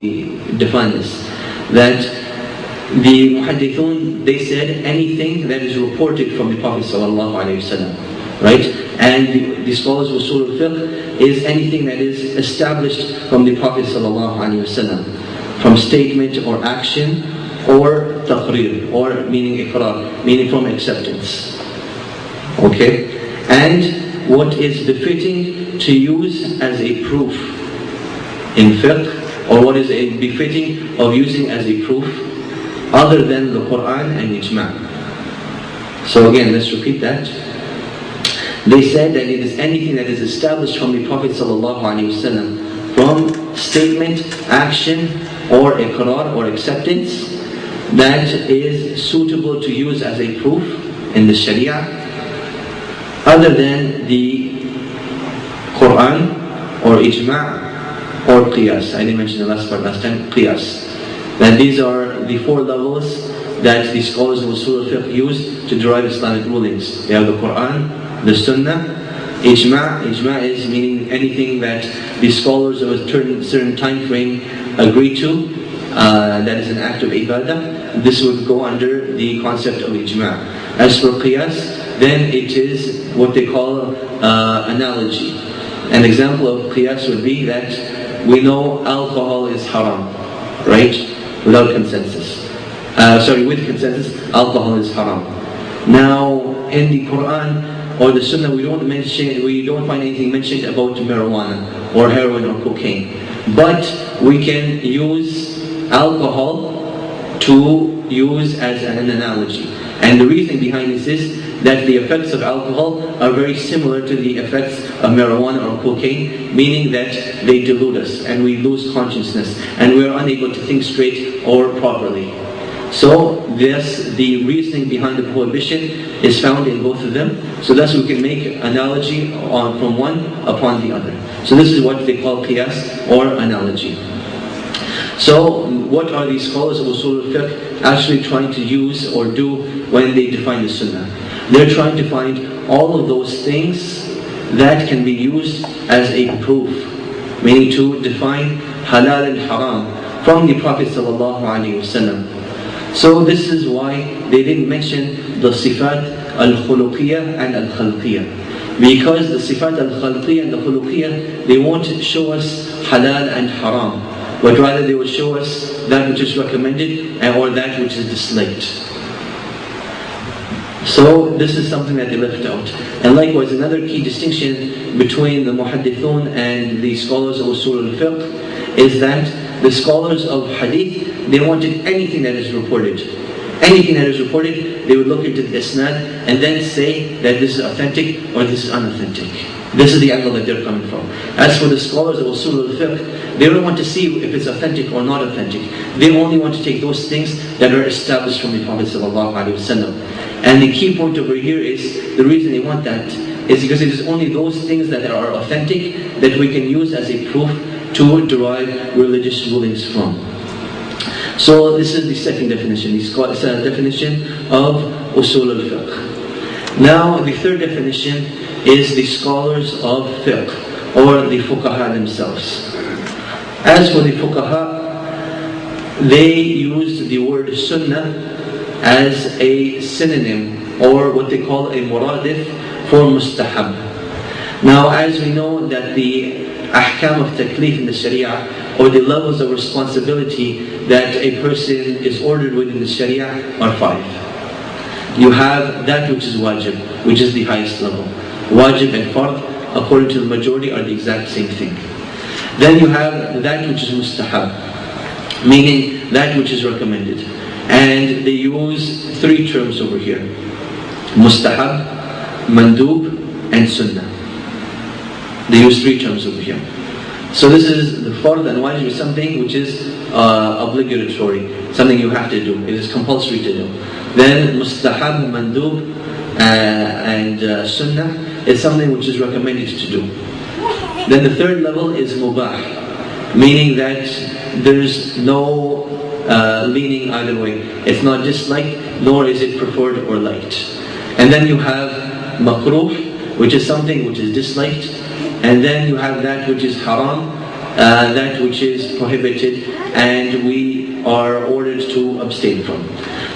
define this, that the muhaddithun, they said anything that is reported from the Prophet ﷺ, right? And the scholars of usul al-fiqh is anything that is established from the Prophet ﷺ, from statement or action, or taqreer, or meaning iqrar, meaning from acceptance. Okay? And what is befitting to use as a proof in fiqh, or what is befitting of using as a proof other than the Quran and ijma'. So again, let's repeat that. They said that it is anything that is established from the Prophet ﷺ, from statement, action, or iqrar, or acceptance, that is suitable to use as a proof in the Sharia, other than the Quran or ijma' or qiyas. I didn't mention the last part last time, qiyas. That these are the four levels that the scholars of usul al-fiqh use to derive Islamic rulings. They have the Quran, the Sunnah, ijma'. Ijma' is meaning anything that the scholars of a certain time frame agree to, that is an act of ibadah. This would go under the concept of ijma'. As for qiyas, then it is what they call analogy. An example of qiyas would be that we know alcohol is haram, right? Without consensus. With consensus, alcohol is haram. Now, in the Quran or the Sunnah, we don't find anything mentioned about marijuana or heroin or cocaine. But we can use alcohol to use as an analogy. And the reason behind this is that the effects of alcohol are very similar to the effects of marijuana or cocaine, meaning that they delude us and we lose consciousness and we are unable to think straight or properly. So the reasoning behind the prohibition is found in both of them. So thus we can make analogy from one upon the other. So this is what they call qiyas or analogy. So what are these scholars of usul al-fiqh actually trying to use or do when they define the Sunnah? They're trying to find all of those things that can be used as a proof, meaning to define halal and haram from the Prophet ﷺ. So this is why they didn't mention the sifat al-khuluqiyah and al-khalqiyah. Because the sifat al-khalqiyah and the khuluqiyah, they won't show us halal and haram, but rather they will show us that which is recommended or that which is disliked. So this is something that they left out. And likewise, another key distinction between the muhaddithun and the scholars of usul al-fiqh is that the scholars of hadith, they wanted anything that is reported. Anything that is reported, they would look into the isnad and then say that this is authentic or this is unauthentic. This is the angle that they're coming from. As for the scholars of usul al-fiqh, they don't want to see if it's authentic or not authentic. They only want to take those things that are established from the Prophet ﷺ. And the key point over here is, the reason they want that is because it is only those things that are authentic that we can use as a proof to derive religious rulings from. So this is the second definition, the definition of usul al-fiqh. Now the third definition is the scholars of fiqh, or the fuqaha themselves. As for the fuqaha, they used the word sunnah as a synonym, or what they call a muradif for mustahab. Now as we know that the ahkam of taklif in the sharia, or the levels of responsibility that a person is ordered with in the sharia, are 5. You have that which is wajib, which is the highest level. Wajib and fard, according to the majority, are the exact same thing. Then you have that which is mustahab, meaning that which is recommended. And they use 3 terms over here: mustahab, mandub, and sunnah. They use 3 terms over here. So this is the fard and wajib is something which is obligatory, something you have to do. It is compulsory to do. Then mustahab, mandub, and sunnah is something which is recommended to do. Then the third level is mubah, meaning that there's no leaning either way. It's not disliked, nor is it preferred or liked. And then you have makruh, which is something which is disliked. And then you have that which is haram, that which is prohibited and we are ordered to abstain from.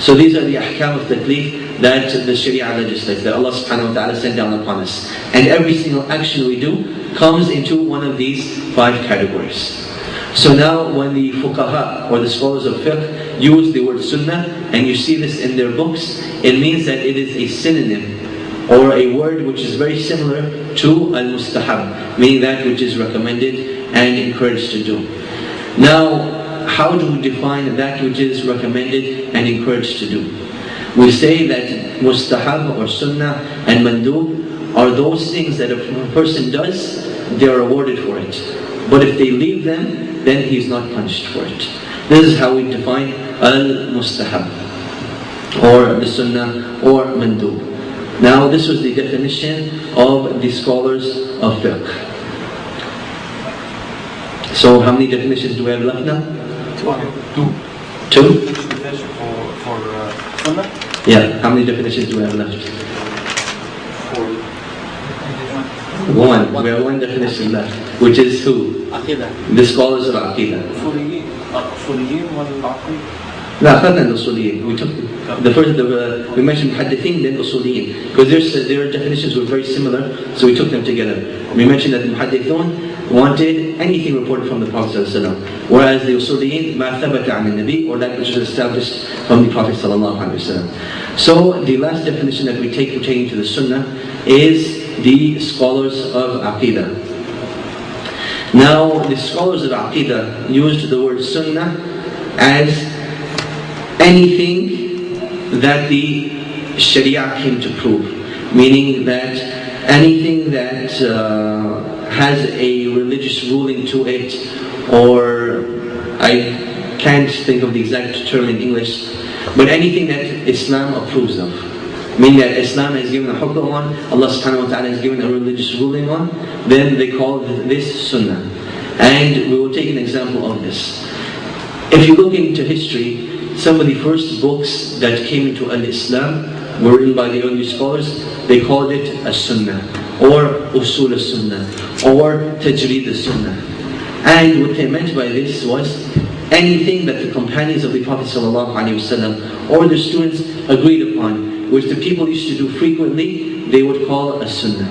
So these are the ahkam of taklif that the Sharia legislates, that Allah subhanahu wa ta'ala sent down upon us. And every single action we do comes into one of these 5 categories. So now when the fuqaha or the scholars of fiqh use the word sunnah, and you see this in their books, it means that it is a synonym or a word which is very similar to al-mustahab, meaning that which is recommended and encouraged to do. Now, how do we define that which is recommended and encouraged to do? We say that mustahab or sunnah and mandub are those things that if a person does, they are rewarded for it. But if they leave them, then he's not punished for it. This is how we define al-mustahab or the sunnah or mandub. Now this was the definition of the scholars of fiqh. So how many definitions do we have left now? 2? For sunnah? Yeah, how many definitions do we have left? 1. We have 1 definition left, which is who? Aqidah. The scholars of Aqidah. Usuliyin wal-Aqid. لا أخذنا الأصوليين. We took the first. We mentioned muhaddithin, then usuliyin, because their definitions were very similar, so we took them together. We mentioned that the muhaddithun wanted anything reported from the Prophet ﷺ, whereas the usuliyin ma thabata an al-Nabi, or that which is established from the Prophet ﷺ. So the last definition that we take pertaining to the Sunnah is the scholars of Aqidah. Now the scholars of Aqidah used the word Sunnah as anything that the Sharia came to prove, meaning that anything that has a religious ruling to it, or I can't think of the exact term in English, but anything that Islam approves of, meaning that Islam has given a hukm on, Allah subhanahu wa ta'ala has given a religious ruling on, then they call this Sunnah. And we will take an example of this. If you look into history, some of the first books that came into al-Islam were written by the early scholars. They called it as-Sunnah, or Usul as-Sunnah, or Tajreed as-Sunnah. And what they meant by this was anything that the companions of the Prophet ﷺ or the students agreed upon, which the people used to do frequently, they would call as-Sunnah.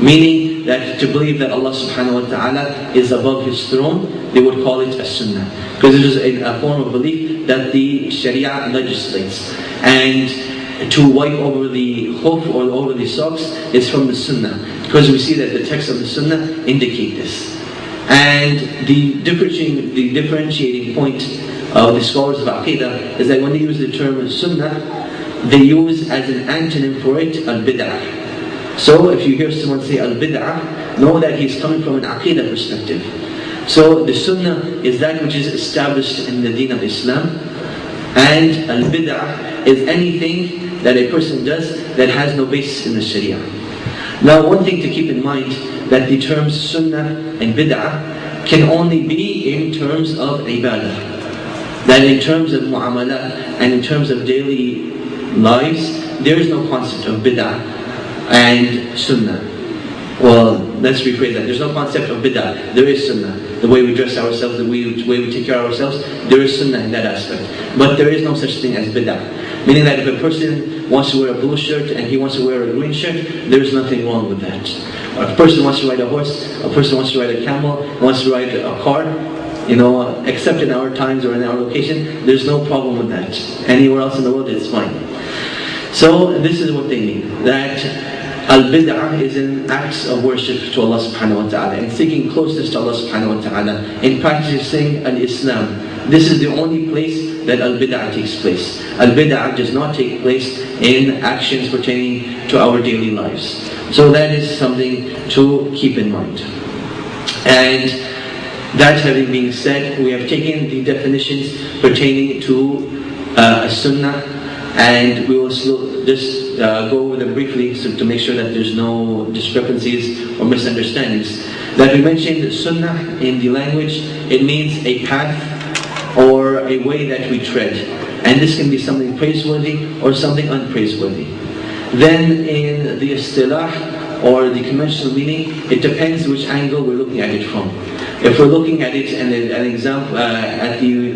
Meaning that to believe that Allah subhanahu wa ta'ala is above His throne, they would call it as-Sunnah. Because it is a form of belief that the Sharia legislates. And to wipe over the khuf or over the socks is from the Sunnah. Because we see that the text of the Sunnah indicate this. And the differentiating point of the scholars of Aqidah is that when they use the term Sunnah, they use as an antonym for it al-bid'ah. So if you hear someone say al-bid'ah, know that he's coming from an Aqidah perspective. So the Sunnah is that which is established in the deen of Islam, and al-bid'ah is anything that a person does that has no basis in the Sharia. Now one thing to keep in mind, that the terms Sunnah and bid'ah can only be in terms of ibadah. That in terms of mu'amalat and in terms of daily lives, there is no concept of bid'ah and Sunnah. Well, let's rephrase that. There's no concept of bid'ah. There is Sunnah. The way we dress ourselves, the way we take care of ourselves, there is Sunnah in that aspect. But there is no such thing as bid'ah. Meaning that if a person wants to wear a blue shirt and he wants to wear a green shirt, there is nothing wrong with that. Or if a person wants to ride a horse, a person wants to ride a camel, wants to ride a car, except in our times or in our location, there's no problem with that. Anywhere else in the world, it's fine. So this is what they mean. That al-bid'ah is in acts of worship to Allah subhanahu wa ta'ala, and seeking closeness to Allah subhanahu wa ta'ala, in practicing al-Islam. This is the only place that al-bid'ah takes place. Al-bid'ah does not take place in actions pertaining to our daily lives. So that is something to keep in mind. And that having been said, we have taken the definitions pertaining to Sunnah, and we will just go over them briefly to make sure that there's no discrepancies or misunderstandings. That we mentioned Sunnah in the language, it means a path or a way that we tread. And this can be something praiseworthy or something unpraiseworthy. Then in the istilah or the conventional meaning, it depends which angle we're looking at it from. If we're looking at it and an example at the